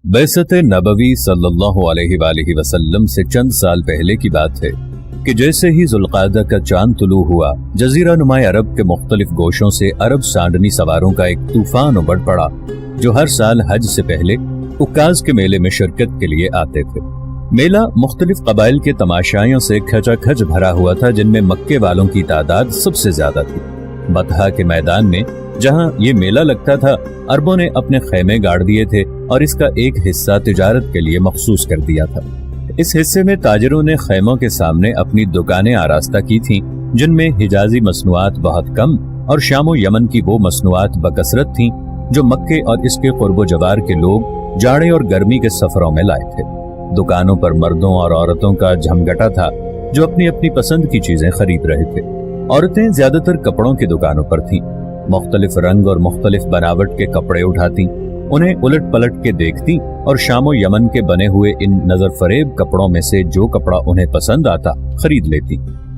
बैसत नबवी सल्लल्लाहु अलैहि वसल्लम से चंद साल पहले की बात है कि जैसे ही जुल्क़ादा का चांद तुलू हुआ, जजीरा नुमा अरब के मुख्तलिफ गोशों से अरब सांडनी सवारों का एक तूफान उमड़ पड़ा, जो हर साल हज से पहले उक्काज़ के मेले में शिरकत के लिए आते थे। मेला मुख्तलिफ कबाइल के तमाशाइयों से खचाखच भरा हुआ था, जिनमें मक्के वालों की तादाद सबसे ज्यादा थी। बतहा के मैदान में जहां ये मेला लगता था, अरबों ने अपने खैमे गाड़ दिए थे और इसका एक हिस्सा तिजारत के लिए मखसूस कर दिया था। इस हिस्से में ताजिरों ने खैमों के सामने अपनी दुकानें आरास्ता की थीं, जिनमें हिजाजी मसनूआत बहुत कम और शाम और यमन की वो मसनूआत बकसरत थीं जो मक्के और इसके कुर्बो जवार के लोग जाड़े और गर्मी के सफरों में लाए थे। दुकानों पर मर्दों और औरतों का झमगटा था, जो अपनी अपनी पसंद की चीजें खरीद रहे थे। औरतें ज्यादातर कपड़ों की दुकानों पर थीं, मुख्तलिफ रंग और मुख्तलिफ बनावट के कपड़े उठाती, उन्हें उलट पलट के देखती और शामो यमन के बने हुए इन नजर फरेब कपड़ों में से जो कपड़ा उन्हें पसंद आता खरीद लेती।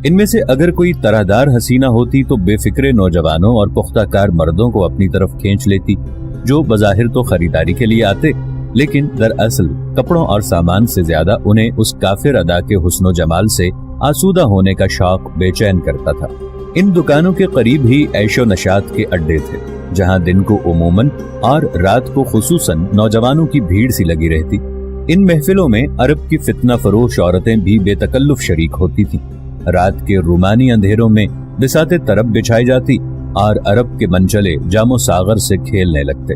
इनमें से अगर कोई तरहदार हसीना होती तो बेफिक्रे नौजवानों और पुख्ताकार मर्दों को अपनी तरफ खींच लेती, जो बज़ाहिर तो खरीदारी के लिए आते, लेकिन दरअसल कपड़ों और सामान से ज्यादा उन्हें उस काफिर अदा के हुस्नो जमाल से आसूदा होने का शौक बेचैन करता था। इन दुकानों के करीब ही ऐशो नशात के अड्डे थे, जहां दिन को उमूमन और रात को खुसूसन नौजवानों की भीड़ सी लगी रहती। इन महफिलों में अरब की फितना फरोश औरतें भी बेतकल्लुफ शरीक होती थीं। रात के रूमानी अंधेरों में बिसाते तरब बिछाई जाती और अरब के मनचले जामो सागर से खेलने लगते।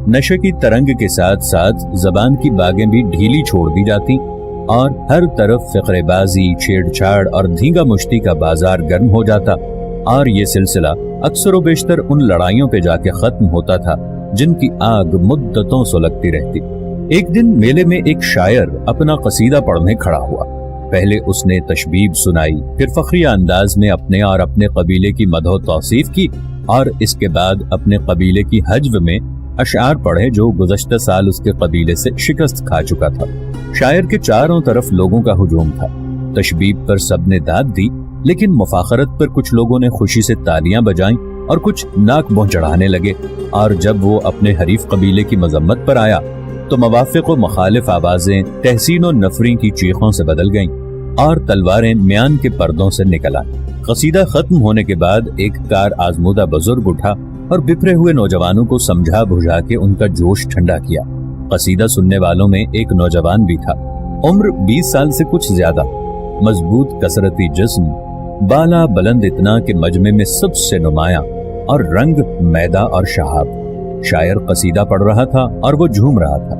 नशे की तरंग के साथ साथ जबान की बागें भी ढीली छोड़ दी जाती और हर तरफ फिक्रेबाजी, छेड़छाड़ और धींगा मुश्ती का बाजार गर्म हो जाता, और ये सिलसिला अक्सर व बेशतर उन लड़ाइयों पे जाके खत्म होता था जिनकी आग मुद्दतों सुलगती रहती। एक दिन मेले में एक शायर अपना कसीदा पढ़ने खड़ा हुआ। पहले उसने तशबीब सुनाई, फिर फखरिया अंदाज में अपने और अपने कबीले की मदहो तौसीफ की, और इसके बाद अपने कबीले की हज्व में अशआर पढ़े जो गुज़श्ता साल उसके कबीले से शिकस्त खा चुका था। शायर के चारों तरफ लोगों का हुजूम था। तशबीब पर सबने दाद दी, लेकिन मुफाखरत पर कुछ लोगों ने खुशी से तालियां बजाईं और कुछ नाक भौं चढ़ाने लगे। और जब वो अपने हरीफ कबीले की मजम्मत पर आया तो मवाफिक व मुखालिफ आवाजें तहसीन और नफरी की चीखों से बदल गईं और तलवारें म्यान के पर्दों से निकल आई। कसीदा खत्म होने के बाद एक कार आजमूदा बुजुर्ग उठा और बिखरे हुए नौजवानों को समझा बुझा के उनका जोश ठंडा किया। कसीदा सुनने वालों में एक नौजवान भी था, उम्र 20 साल से कुछ ज्यादा, मजबूत कसरती जिस्म, बाला बुलंद इतना कि मजमे में सबसे नुमाया, और रंग मैदा और शहाब। शायर कसीदा पढ़ रहा था और वो झूम रहा था,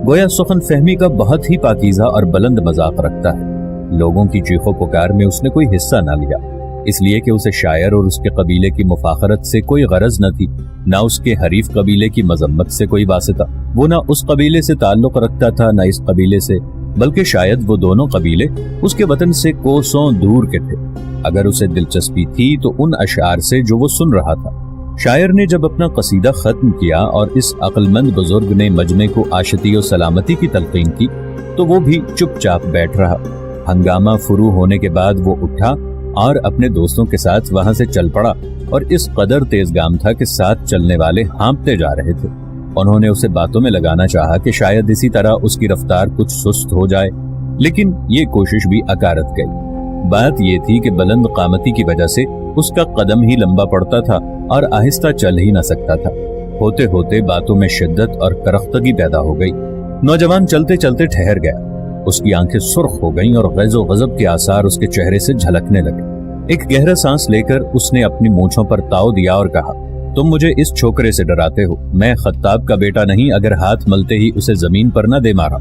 गोया सुखन फहमी का बहुत ही पाकीज़ा और बुलंद मजाक रखता है। लोगों की चीखों पुकार में उसने कोई हिस्सा न लिया, इसलिए कि उसे शायर और उसके कबीले की मुफाखरत से कोई गरज न थी, न उसके हरीफ कबीले की मजम्मत से कोई वास्ता। वो न उस कबीले से ताल्लुक रखता था न इस कबीले से, बल्कि शायद वो दोनों कबीले उसके वतन से कोसों दूर के थे। अगर उसे दिलचस्पी थी तो उन अशआर से जो वो सुन रहा था। शायर ने जब अपना कसीदा खत्म किया और इस अक्लमंद बुजुर्ग ने मजमे को आशती और सलामती की तलकीन की, तो वो भी चुपचाप बैठ रहा। हंगामा फुरू होने के बाद वो उठा और अपने दोस्तों के साथ वहां से चल पड़ा, और इस कदर तेजगाम था कि साथ चलने वाले हाँपते जा रहे थे। उन्होंने उसे बातों में लगाना चाहा कि शायद इसी तरह उसकी रफ्तार कुछ सुस्त हो जाए, लेकिन ये कोशिश भी अकारत गई। बात ये थी कि बुलंद कामती की वजह से उसका कदम ही लंबा पड़ता था और आहिस्ता चल ही न सकता था। होते होते बातों में शिद्दत और करख्तगी पैदा हो गई। नौजवान चलते चलते ठहर गया, उसकी आंखें सुर्ख हो गईं और गैज़ो गज़ब के आसार उसके चेहरे से झलकने लगे। एक गहरा सांस लेकर उसने अपनी मूंछों पर ताव दिया और कहा, तुम मुझे इस छोकरे से डराते हो, मैं खत्ताब का बेटा नहीं, अगर हाथ मलते ही उसे जमीन पर न दे मारा।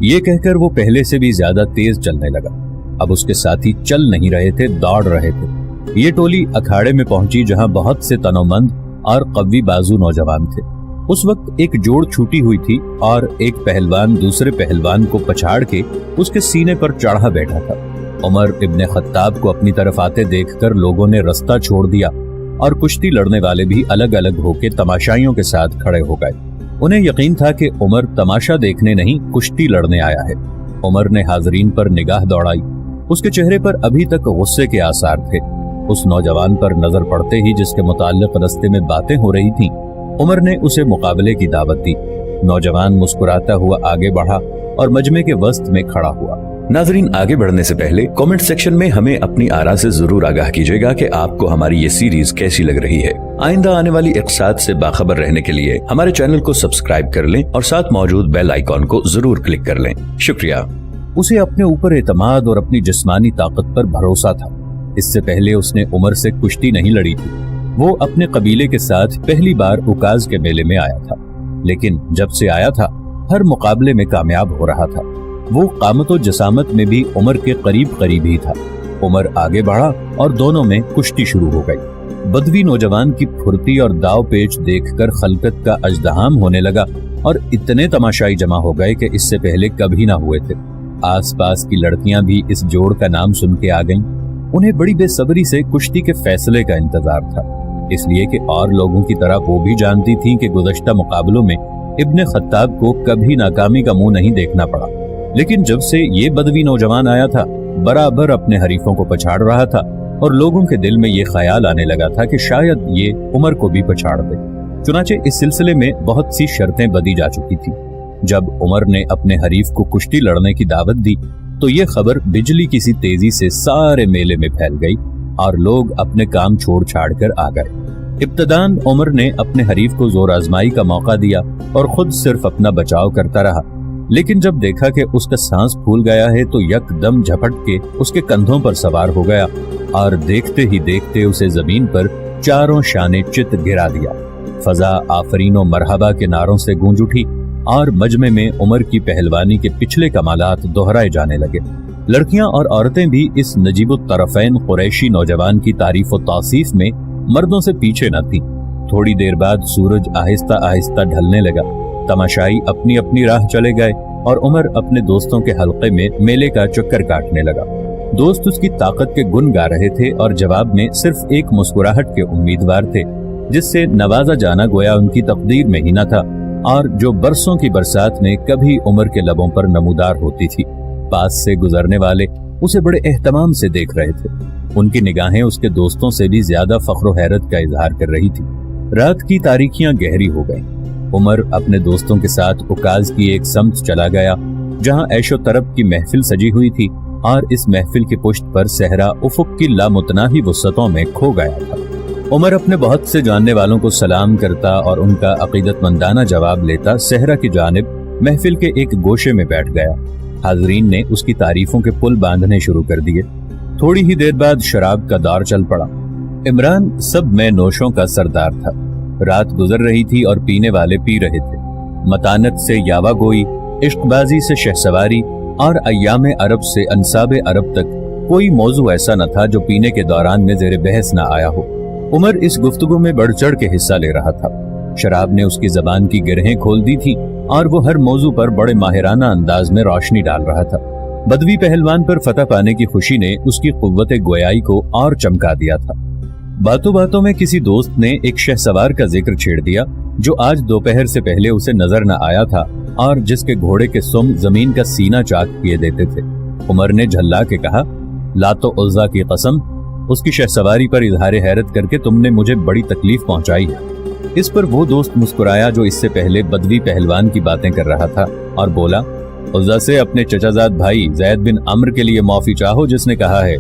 ये कहकर वो पहले से भी ज्यादा तेज चलने लगा। अब उसके साथी चल नहीं रहे थे, दौड़ रहे थे। ये टोली अखाड़े में पहुंची जहां बहुत से तनोमंद और कव्वी बाजू नौजवान थे। उस वक्त एक जोड़ छूटी हुई थी और एक पहलवान दूसरे पहलवान को पछाड़ के उसके सीने पर चढ़ा बैठा था। उमर इब्ने खत्ताब को अपनी तरफ आते देखकर लोगों ने रास्ता छोड़ दिया और कुश्ती लड़ने वाले भी अलग अलग होकर तमाशाइयों के साथ खड़े हो गए। उन्हें यकीन था कि उमर तमाशा देखने नहीं, कुश्ती लड़ने आया है। उमर ने हाजरीन पर निगाह दौड़ाई। उसके चेहरे पर अभी तक गुस्से के आसार थे। उस नौजवान पर नजर पड़ते ही जिसके मुताल्लिक रस्ते में बातें हो रही थीं, उमर ने उसे मुकाबले की दावत दी। नौजवान मुस्कुराता हुआ आगे बढ़ा और मजमे के वस्त में खड़ा हुआ। नाजरीन, आगे बढ़ने से पहले कमेंट सेक्शन में हमें अपनी आरा से जरूर आगाह कीजिएगा कि आपको हमारी ये सीरीज कैसी लग रही है। आइंदा आने वाली इक़्तिसाद से बाखबर रहने के लिए हमारे चैनल को सब्सक्राइब कर लें और साथ मौजूद बेल आइकॉन को जरूर क्लिक कर लें। शुक्रिया। उसे अपने ऊपर एतमाद और अपनी जिस्मानी ताकत पर भरोसा था। इससे पहले उसने उमर से कुश्ती नहीं लड़ी थी। वो अपने कबीले के साथ पहली बार उकाज के मेले में आया था, लेकिन जब से आया था हर मुकाबले में कामयाब हो रहा था। वो कामत और जसामत में भी उमर के करीब करीब ही था। उमर आगे बढ़ा और दोनों में कुश्ती शुरू हो गई। बदवी नौजवान की फुर्ती और दाव पेच देखकर खलकत का अजदहाम होने लगा और इतने तमाशाई जमा हो गए कि इससे पहले कभी ना हुए थे। आसपास की लड़कियां भी इस जोड़ का नाम सुन के आ गईं। उन्हें बड़ी बेसब्री से कुश्ती के फैसले का इंतजार था, इसलिए कि और लोगों की तरह वो भी जानती थीं कि गुज़श्ता मुकाबलों में इब्ने खत्ताब को कभी नाकामी का मुंह नहीं देखना पड़ा। लेकिन जब से ये बदवी नौजवान आया था, बराबर अपने हरीफों को पछाड़ रहा था और लोगों के दिल में ये ख्याल आने लगा था कि शायद ये उमर को भी पछाड़ दे। चुनाचे इस सिलसिले में बहुत सी शर्तें बदी जा चुकी थी। जब उमर ने अपने हरीफ को कुश्ती लड़ने की दावत दी तो ये खबर बिजली की सी तेजी से सारे मेले में फैल गई और लोग अपने काम छोड़ छाड़ कर आ गए। इब्तदान उमर ने अपने हरीफ को जोर आजमाई का मौका दिया और खुद सिर्फ अपना बचाव करता रहा, लेकिन जब देखा कि उसका सांस फूल गया है तो यकदम झपट के उसके कंधों पर सवार हो गया और देखते ही देखते उसे जमीन पर चारों शाने चित गिरा दिया। फजा आफरीनो मरहबा के नारों से गूंज उठी और मजमे में उमर की पहलवानी के पिछले कमालात दोहराए जाने लगे। लड़कियां और औरतें भी इस नजीबुत तरफ़ैन कुरैशी नौजवान की तारीफ और तासीफ में मर्दों से पीछे न थी। थोड़ी देर बाद सूरज आहिस्ता आहिस्ता ढलने लगा। तमाशाई अपनी अपनी राह चले गए और उमर अपने दोस्तों के हल्के में मेले का चक्कर काटने लगा। दोस्त उसकी ताकत के गुण गा रहे थे और जवाब में सिर्फ एक मुस्कुराहट के उम्मीदवार थे, जिससे नवाजा जाना गोया उनकी तकदीर में ही न था और जो बरसों की बरसात में कभी उमर के लबों पर नमूदार होती थी। पास से गुजरने वाले उसे बड़े एहतमाम से देख रहे थे। उनकी निगाहें उसके दोस्तों से भी ज्यादा फख्र हैरत का इजहार कर रही थी। रात की तारीखियां गहरी हो गईं। उमर अपने दोस्तों के साथ उकाज की एक समत चला गया, जहां ऐशो तरब की महफिल सजी हुई थी और इस महफिल के पुष्ट पर सहरा उफुक की लामुतनाही वुसअतों में खो गया था। उमर अपने बहुत से जानने वालों को सलाम करता और उनका अकीदतमंदाना जवाब लेता सहरा की जानिब महफिल के एक गोशे में बैठ गया। हाजरीन ने उसकी तारीफों के पुल बांधने शुरू कर दिए। थोड़ी ही देर बाद शराब का दौर चल पड़ा। इमरान सब में नोशों का सरदार था। रात गुजर रही थी और पीने वाले पी रहे थे। मतानत से यावा गोई, इश्कबाजी से शहसवारी और अय्याम अरब से अंसाब अरब तक कोई मौजू ऐसा न था जो पीने के दौरान में ज़ेरे बहस न आया हो। उमर इस गुफ्तगू में बढ़ चढ़ के हिस्सा ले रहा था। शराब ने उसकी जबान की गिरहें खोल दी थी और वो हर मौजू पर बड़े माहिराना अंदाज में रोशनी डाल रहा था। बदवी पहलवान पर फतह पाने की खुशी ने उसकी कुव्वत गोयाई को और चमका दिया था। बातों बातों में किसी दोस्त ने एक शहसवार का जिक्र छेड़ दिया जो आज दोपहर से पहले उसे नजर न आया था और जिसके घोड़े के सुम जमीन का सीना चाक किए देते थे। उमर ने झल्ला के कहा, लातो उज़्ज़ा की कसम, उसकी शहसवारी पर इजहार हैरत करके तुमने मुझे बड़ी तकलीफ पहुंचाई है। इस पर वो दोस्त मुस्कुराया जो इससे पहले बदवी पहलवान की बातें कर रहा था और बोला, उज़्ज़ा से अपने चचाजाद भाई ज़ैद बिन अम्र के लिए माफी चाहो, जिसने कहा है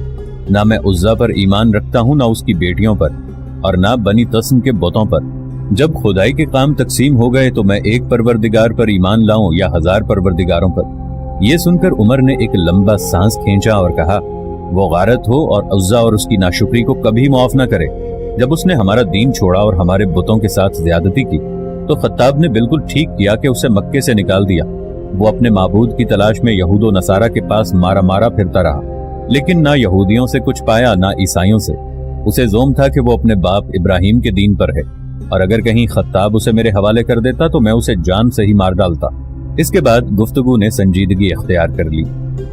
ना मैं उज़्ज़ा पर ईमान रखता हूँ, ना उसकी बेटियों पर और ना बनी तस्म के बुतों पर। जब खुदाई के काम तकसीम हो गए तो मैं एक परवरदिगार पर ईमान लाऊं या 1000 परवरदिगारों पर। यह सुनकर उमर ने एक लंबा सांस खींचा और कहा, वो गारत हो और उज़्ज़ा और उसकी नाशुक्री को कभी माफ न करे। जब उसने हमारा दीन छोड़ा और हमारे बुतों के साथ ज्यादती की तो खत्ताब ने बिल्कुल ठीक किया कि उसे मक्के से निकाल दिया। वो अपने माबूद की तलाश में यहूदो नसारा के पास मारा मारा फिरता रहा, लेकिन ना यहूदियों से कुछ पाया ना ईसाइयों से। उसे ज़ोम था कि वो अपने बाप इब्राहिम के दीन पर है और अगर कहीं खत्ताब उसे मेरे हवाले कर देता तो मैं उसे जान से ही मार डालता। इसके बाद गुफ्तगू ने संजीदगी अख्तियार कर ली।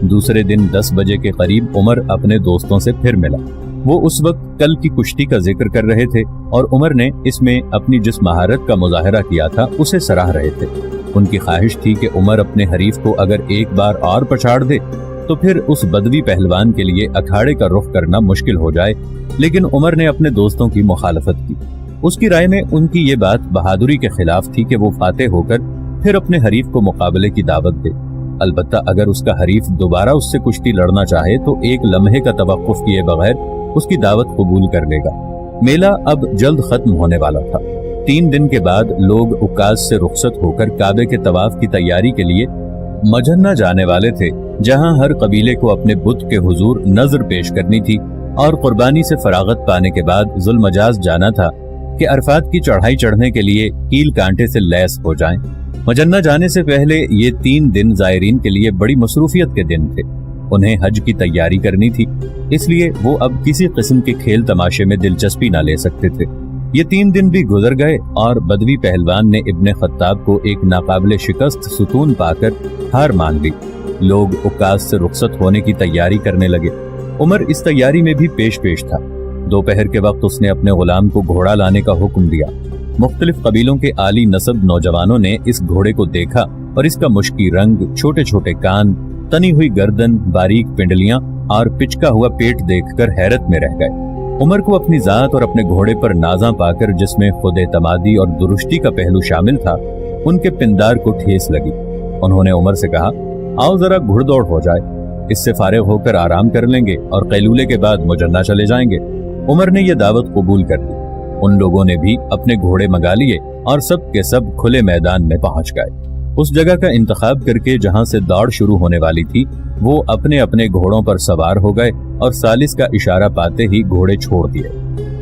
दूसरे दिन 10 बजे के करीब उमर अपने दोस्तों से फिर मिला। वो उस वक्त कल की कुश्ती का जिक्र कर रहे थे और उमर ने इसमें अपनी जिस महारत का मुजाहरा किया था उसे सराह रहे थे। उनकी ख्वाहिश थी कि उमर अपने हरीफ को अगर एक बार और पछाड़ दे तो फिर उस बदवी पहलवान के लिए अखाड़े का रुख करना मुश्किल हो जाए, लेकिन उमर ने अपने दोस्तों की मुखालफत की। उसकी राय में उनकी ये बात बहादुरी के खिलाफ थी कि वो फातेह होकर फिर अपने हरीफ को मुकाबले की दावत दे। अलबत्ता अगर उसका हरीफ दोबारा उससे कुश्ती लड़ना चाहे तो एक लम्हे का तवक्कुफ किए बगैर उसकी दावत कबूल कर लेगा। मेला अब जल्द खत्म होने वाला था। 3 दिन के बाद लोग उक्काज से रुखसत होकर काबे के तवाफ की तैयारी के लिए मजन्ना जाने वाले थे, जहां हर कबीले को अपने बुत के हुजूर नजर पेश करनी थी और कुर्बानी से फरागत पाने के बाद जुल्मजाज जाना था कि अरफात की चढ़ाई चढ़ने के लिए कील कांटे से लैस हो जाएं। मजन्ना जाने से पहले ये 3 दिन जायरीन के लिए बड़ी मसरूफियत के दिन थे। उन्हें हज की तैयारी करनी थी, इसलिए वो अब किसी किस्म के खेल तमाशे में दिलचस्पी न ले सकते थे। ये 3 दिन भी गुजर गए और बदवी पहलवान ने इब्ने खत्ताब को एक नाकाबिले शिकस्त सुतून पाकर हार मान ली। लोग उक्काज से रुखसत होने की तैयारी करने लगे। उमर इस तैयारी में भी पेश था। दोपहर के वक्त उसने अपने गुलाम को घोड़ा लाने का हुक्म दिया। मुख्तलिफ कबीलों के आली नसब नौजवानों ने इस घोड़े को देखा और इसका मुश्की रंग, छोटे छोटे कान, तनी हुई गर्दन, बारीक पिंडलियां और पिचका हुआ पेट देखकर हैरत में रह गए। उमर को अपनी जात और अपने घोड़े पर नाजा पाकर, जिसमें खुद एतमादी और दुरुस्ती का पहलू शामिल था, उनके पिंदार को ठेस लगी। उन्होंने उमर से कहा, आओ जरा घुड़दौड़ हो जाए, इससे फारिग होकर आराम कर लेंगे और कैलूले के बाद मुजन्ना चले जाएंगे। उमर ने यह दावत कबूल कर ली। उन लोगों ने भी अपने घोड़े मंगा लिए और सब के सब खुले मैदान में पहुंच गए। उस जगह का इंतखाब करके जहां से दौड़ शुरू होने वाली थी, वो अपने अपने घोड़ों पर सवार हो गए और सालिस का इशारा पाते ही घोड़े छोड़ दिए।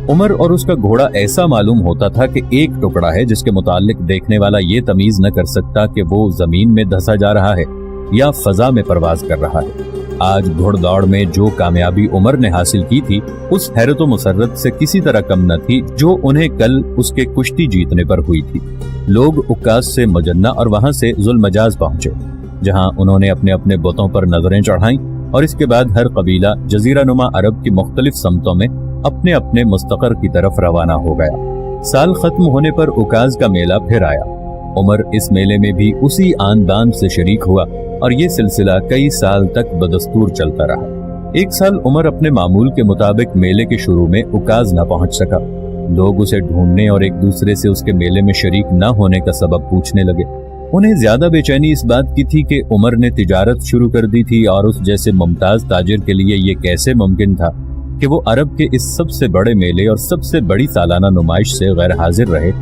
उमर और उसका घोड़ा ऐसा मालूम होता था कि एक टुकड़ा है जिसके मुताल्लिक देखने वाला ये तमीज न कर सकता कि वो जमीन में धंसा जा रहा है या फजा में परवाज कर रहा है। आज घुड़दौड़ में जो कामयाबी उमर ने हासिल की थी, उस हैरत व मुसर्रत से किसी तरह कम न थी जो उन्हें कल उसके कुश्ती जीतने पर हुई थी। लोग उक्काज से मुजन्ना और वहां से जुल्मजाज पहुंचे, जहां उन्होंने अपने अपने बुतों पर नजरें चढ़ाईं और इसके बाद हर कबीला जजीरा नुमा अरब की मुख्तलिफ समतों में अपने अपने मुस्तकर की तरफ रवाना हो गया। साल खत्म होने पर उक्काज का मेला फिर आया। उमर इस मेले में भी उसी आन बान से शरीक हुआ और ये सिलसिला कई साल तक बदस्तूर चलता रहा। एक साल उमर अपने मामूल के मुताबिक मेले के शुरू में उक्काज न पहुंच सका। लोग उसे ढूंढने और एक दूसरे से उसके मेले में शरीक न होने का सबब पूछने लगे। उन्हें ज्यादा बेचैनी इस बात की थी कि उमर ने तिजारत शुरू कर दी थी और उस जैसे मुमताज ताजिर के लिए ये कैसे मुमकिन था कि वो अरब के इस सबसे बड़े मेले और सबसे बड़ी सालाना नुमाइश से गैर हाजिर रहे।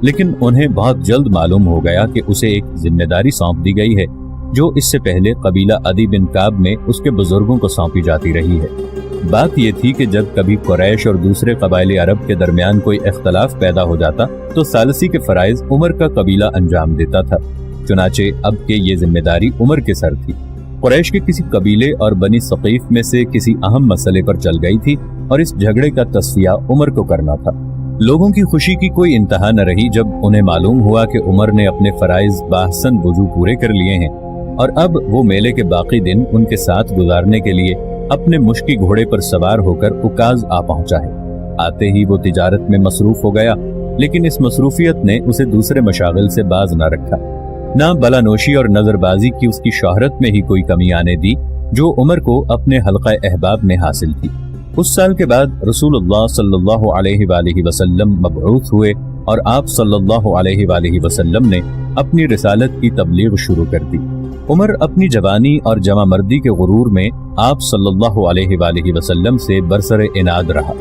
लेकिन उन्हें बहुत जल्द मालूम हो गया कि उसे एक जिम्मेदारी सौंप दी गई है जो इससे पहले कबीला अदी बिन काब में उसके बुजुर्गों को सौंपी जाती रही है। बात यह थी कि जब कभी कुरैश और दूसरे कबाइले अरब के दरमियान कोई इख्तलाफ पैदा हो जाता तो सालसी के फराइज उमर का कबीला अंजाम देता था। चुनाचे अब के ये जिम्मेदारी उमर के सर थी। कुरैश के किसी कबीले और बनी सकीफ में से किसी अहम मसले पर चल गई थी और इस झगड़े का तस्फिया उमर को करना था। लोगों की खुशी की कोई इंतहा न रही जब उन्हें मालूम हुआ कि उमर ने अपने फराइज बाहसन वजू पूरे कर लिए हैं और अब वो मेले के बाकी दिन उनके साथ गुजारने के लिए अपने मुश्की घोड़े पर सवार होकर उक्काज आ पहुंचा है। आते ही वो तिजारत में मसरूफ हो गया, लेकिन इस मसरूफियत ने उसे दूसरे मशागिल से बाज न रखा। ना बलानोशी और नजरबाजी की उसकी शोहरत में ही कोई कमी आने दी जो उमर को अपने हल्का अहबाब में हासिल थी। उस साल के बाद रसूलुल्लाह सल्लल्लाहु अलैहि वसल्लम मबऊथ हुए और आप सल्लल्लाहु अलैहि वसल्लम ने अपनी रिसालत की तबलीग शुरू कर दी। उमर अपनी जवानी और जमा मर्दी के गुरूर में आप सल्लल्लाहु अलैहि वसल्लम से बरसरे इनाद रहा।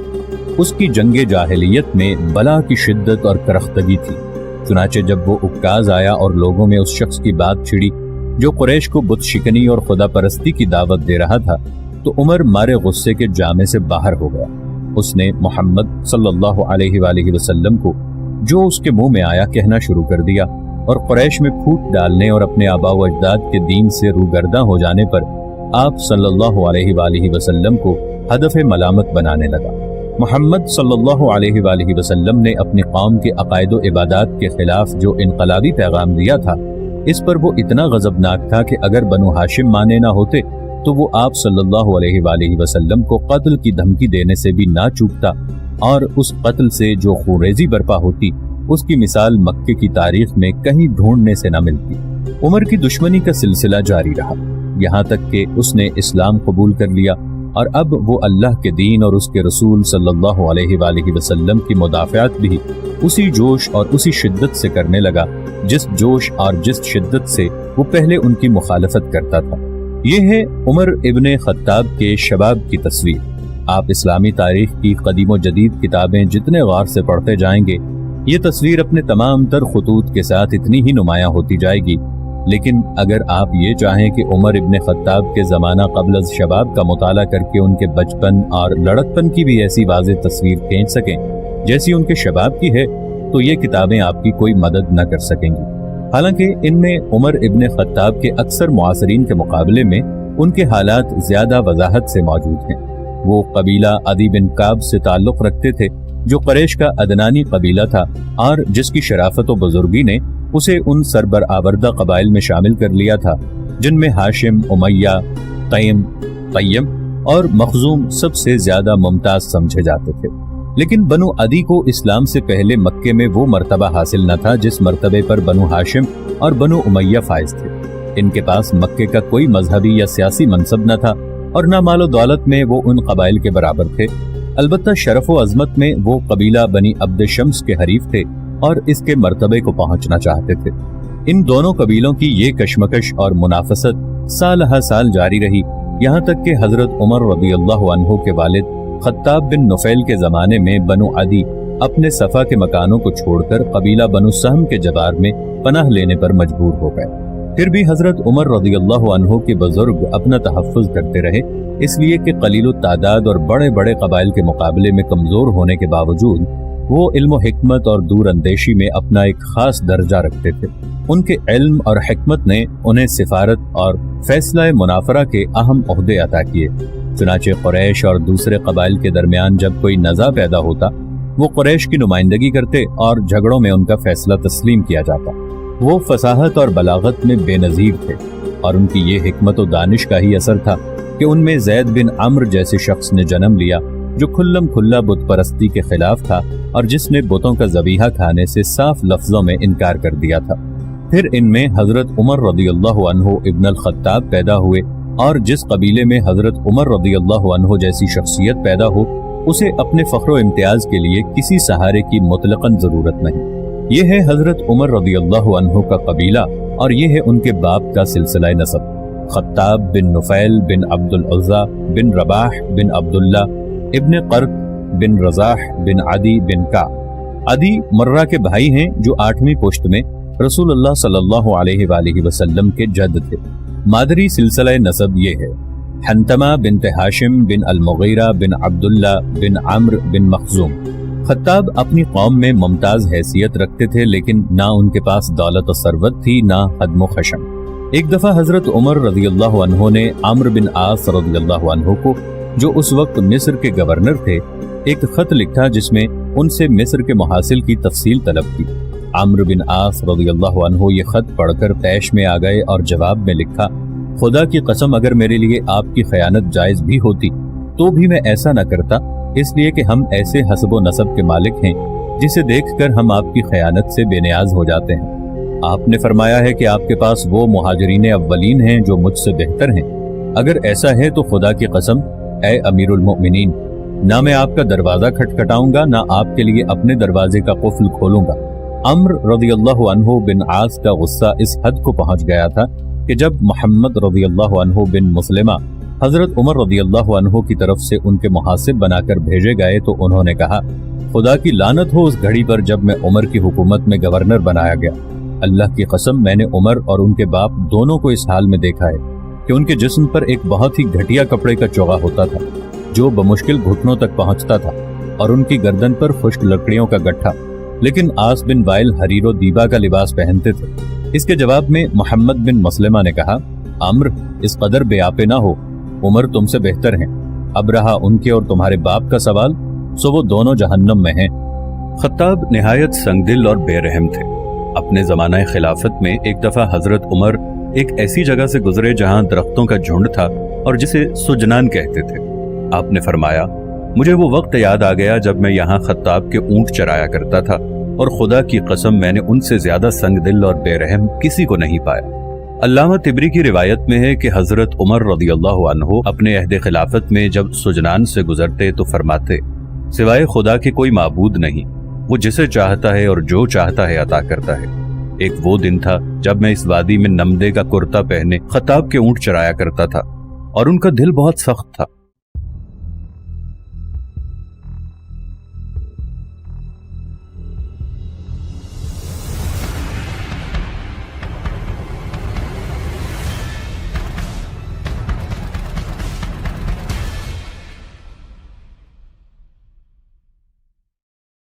उसकी जंगे जाहिलियत में बला की शिद्दत और करख्तगी थी। चुनाचे जब वो उक्काज आया और लोगों में उस शख्स की बात छिड़ी जो कुरैश को बुत शिकनी और खुदा परस्ती की दावत दे रहा था, तो उमर मारे गुस्से के जामे से बाहर हो गया। उसने मोहम्मद सल्लल्लाहु अलैहि वसल्लम को जो उसके मुंह में आया कहना शुरू कर दिया और कुरैश में फूट डालने और अपने आबा व अजदाद के दीन से रूगर्दा हो जाने पर आप सल्लल्लाहु अलैहि वसल्लम को हदफ मलामत बनाने लगा। मोहम्मद सल्लल्लाहु अलैहि वसल्लम ने अपनी कौम के अकायद व इबादात के खिलाफ जो इनकलाबी पैगाम दिया था, इस पर वो इतना गजबनाक था कि अगर बनु हाशिम माने ना होते तो वो आप सल्लल्लाहु अलैहि वसल्लम को कत्ल की धमकी देने से भी ना चूकता और उस कत्ल से जो खूरेजी बर्पा होती उसकी मिसाल मक्के की तारीख में कहीं ढूंढने से न मिलती। उमर की दुश्मनी का सिलसिला जारी रहा, यहाँ तक कि उसने इस्लाम कबूल कर लिया اور اب وہ اللہ کے دین اور اس کے رسول صلی اللہ علیہ وآلہ وسلم کی مدافعت بھی اسی جوش اور اسی شدت سے کرنے لگا جس جوش اور جس شدت سے وہ پہلے ان کی مخالفت کرتا تھا۔ یہ ہے عمر ابن خطاب کے شباب کی تصویر۔ آپ اسلامی تاریخ کی قدیم و جدید کتابیں جتنے غور سے پڑھتے جائیں گے، یہ تصویر اپنے تمام تر خطوط کے ساتھ اتنی ہی نمایاں ہوتی جائے گی۔ لیکن اگر آپ یہ چاہیں کہ عمر ابن خطاب کے زمانہ قبل از شباب کا مطالعہ کر کے ان کے بچپن اور لڑکپن کی بھی ایسی واضح تصویر کھینچ سکیں جیسی ان کے شباب کی ہے، تو یہ کتابیں آپ کی کوئی مدد نہ کر سکیں گی۔ حالانکہ ان میں عمر ابن خطاب کے اکثر معاصرین کے مقابلے میں ان کے حالات زیادہ وضاحت سے موجود ہیں۔ وہ قبیلہ عدی بن کعب سے تعلق رکھتے تھے، جو قریش کا عدنانی قبیلہ تھا اور جس کی شرافت و بزرگی نے اسے ان سربرآوردہ قبائل میں شامل کر لیا تھا جن میں ہاشم، امیہ، طیم اور مخزوم سب سے زیادہ ممتاز سمجھے جاتے تھے۔ لیکن بنو عدی کو اسلام سے پہلے مکے میں وہ مرتبہ حاصل نہ تھا جس مرتبے پر بنو ہاشم اور بنو امیہ فائز تھے۔ ان کے پاس مکے کا کوئی مذہبی یا سیاسی منصب نہ تھا اور نہ مال و دولت میں وہ ان قبائل کے برابر تھے۔ البتہ شرف و عظمت میں وہ قبیلہ بنی عبد شمس کے حریف تھے اور اس کے مرتبے کو پہنچنا چاہتے تھے۔ ان دونوں قبیلوں کی یہ کشمکش اور منافست سال ہر سال جاری رہی، یہاں تک کہ حضرت عمر رضی اللہ عنہ کے والد خطاب بن نفیل کے زمانے میں بنو عدی اپنے صفا کے مکانوں کو چھوڑ کر قبیلہ بنو سہم کے جبار میں پناہ لینے پر مجبور ہو گئے۔ پھر بھی حضرت عمر رضی اللہ عنہ کے بزرگ اپنا تحفظ کرتے رہے، اس لیے کہ قلیل التعداد اور بڑے بڑے قبائل کے مقابلے میں کمزور ہونے کے باوجود وہ علم و حکمت اور دور اندیشی میں اپنا ایک خاص درجہ رکھتے تھے۔ ان کے علم اور حکمت نے انہیں سفارت اور فیصلہ منافرہ کے اہم عہدے عطا کیے۔ چنانچہ قریش اور دوسرے قبائل کے درمیان جب کوئی نزاع پیدا ہوتا، وہ قریش کی نمائندگی کرتے اور جھگڑوں میں ان کا فیصلہ تسلیم کیا جاتا۔ وہ فصاحت اور بلاغت میں بے نظیر تھے اور ان کی یہ حکمت و دانش کا ہی اثر تھا کہ ان میں زید بن عمرو جیسے شخص نے جنم لیا جو کھلم کھلا بت پرستی کے خلاف تھا اور جس نے بتوں کا ذبیحہ کھانے سے صاف لفظوں میں انکار کر دیا تھا۔ پھر ان میں حضرت عمر رضی اللہ عنہ ابن الخطاب پیدا ہوئے، اور جس قبیلے میں حضرت عمر رضی اللہ عنہ جیسی شخصیت پیدا ہو اسے اپنے فخر و امتیاز کے لیے کسی سہارے کی مطلقاً ضرورت نہیں۔ یہ ہے حضرت عمر رضی اللہ عنہ کا قبیلہ اور یہ ہے ان کے باپ کا سلسلہ نسب۔ خطاب بن نفیل بن عبد العزا بن رباح بن عبداللہ ابن قرط بن رزاح بن عدی بن کا۔ عدی مرہ کے بھائی ہیں جو 8ویں پشت میں رسول اللہ صلی اللہ علیہ وآلہ وسلم کے جد تھے۔ مادری سلسلہ نسب یہ ہے: حنتمہ بنت ہاشم بن المغیرہ بن عبداللہ بن عمرو بن مخزوم۔ خطاب اپنی قوم میں ممتاز حیثیت رکھتے تھے، لیکن نہ ان کے پاس دولت و ثروت تھی نہ حدم و خشم۔ ایک دفعہ حضرت عمر رضی اللہ عنہ نے عمرو بن عاص رضی اللہ عنہ کو، جو اس وقت مصر کے گورنر تھے، ایک خط لکھا جس میں ان سے مصر کے محاصل کی تفصیل طلب کی۔ عمرو بن عاص رضی اللہ عنہ یہ خط پڑھ کر طیش میں آ گئے اور جواب میں لکھا: خدا کی قسم اگر میرے لیے آپ کی خیانت جائز بھی ہوتی تو بھی میں ایسا نہ کرتا، اس لیے کہ ہم ایسے حسب و نسب کے مالک ہیں جسے دیکھ کر ہم آپ کی خیانت سے بے نیاز ہو جاتے ہیں۔ آپ نے فرمایا ہے کہ آپ کے پاس وہ مہاجرین اولین ہیں جو مجھ سے بہتر ہیں۔ اگر ایسا ہے تو خدا کی قسم اے امیر المؤمنین، نہ میں آپ کا دروازہ کھٹکھٹاؤں گا نہ آپ کے لیے اپنے دروازے کا قفل کھولوں گا۔ عمرو رضی اللہ عنہ بن عاص کا غصہ اس حد کو پہنچ گیا تھا کہ جب محمد رضی اللہ عنہ بن مسلمہ حضرت عمر رضی اللہ عنہ کی طرف سے ان کے محاسب بنا کر بھیجے گئے تو انہوں نے کہا: خدا کی لعنت ہو اس گھڑی پر جب میں عمر کی حکومت میں گورنر بنایا گیا۔ اللہ کی قسم میں نے عمر اور ان کے باپ دونوں کو اس حال میں دیکھا ہے کہ ان کے جسم پر ایک بہت ہی گھٹیا کپڑے کا چوغا ہوتا تھا جو بمشکل گھٹنوں تک پہنچتا تھا، اور ان کی گردن پر خشک لکڑیوں کا گٹھا، لیکن عاص بن وائل حریر و دیبا کا لباس پہنتے تھے۔ اس کے جواب میں محمد بن مسلمہ نے کہا: عمرو اس قدر بے آپے نہ ہو، عمر تم سے بہتر ہیں، اب رہا ان کے اور تمہارے باپ کا سوال، سو وہ دونوں جہنم میں ہیں۔ خطاب نہایت سنگ دل اور بے رحم تھے۔ اپنے زمانہ خلافت میں ایک دفعہ حضرت عمر ایک ایسی جگہ سے گزرے جہاں درختوں کا جھنڈ تھا اور جسے سجنان کہتے تھے۔ آپ نے فرمایا: مجھے وہ وقت یاد آ گیا جب میں یہاں خطاب کے اونٹ چرایا کرتا تھا، اور خدا کی قسم میں نے ان سے زیادہ سنگ دل اور بے رحم کسی کو نہیں پایا۔ علامہ طبری کی روایت میں ہے کہ حضرت عمر رضی اللہ عنہ اپنے عہد خلافت میں جب سجنان سے گزرتے تو فرماتے، سوائے خدا کے کوئی معبود نہیں، وہ جسے چاہتا ہے اور جو چاہتا ہے عطا کرتا ہے۔ ایک وہ دن تھا جب میں اس وادی میں نمدے کا کرتا پہنے خطاب کے اونٹ چرایا کرتا تھا اور ان کا دل بہت سخت تھا۔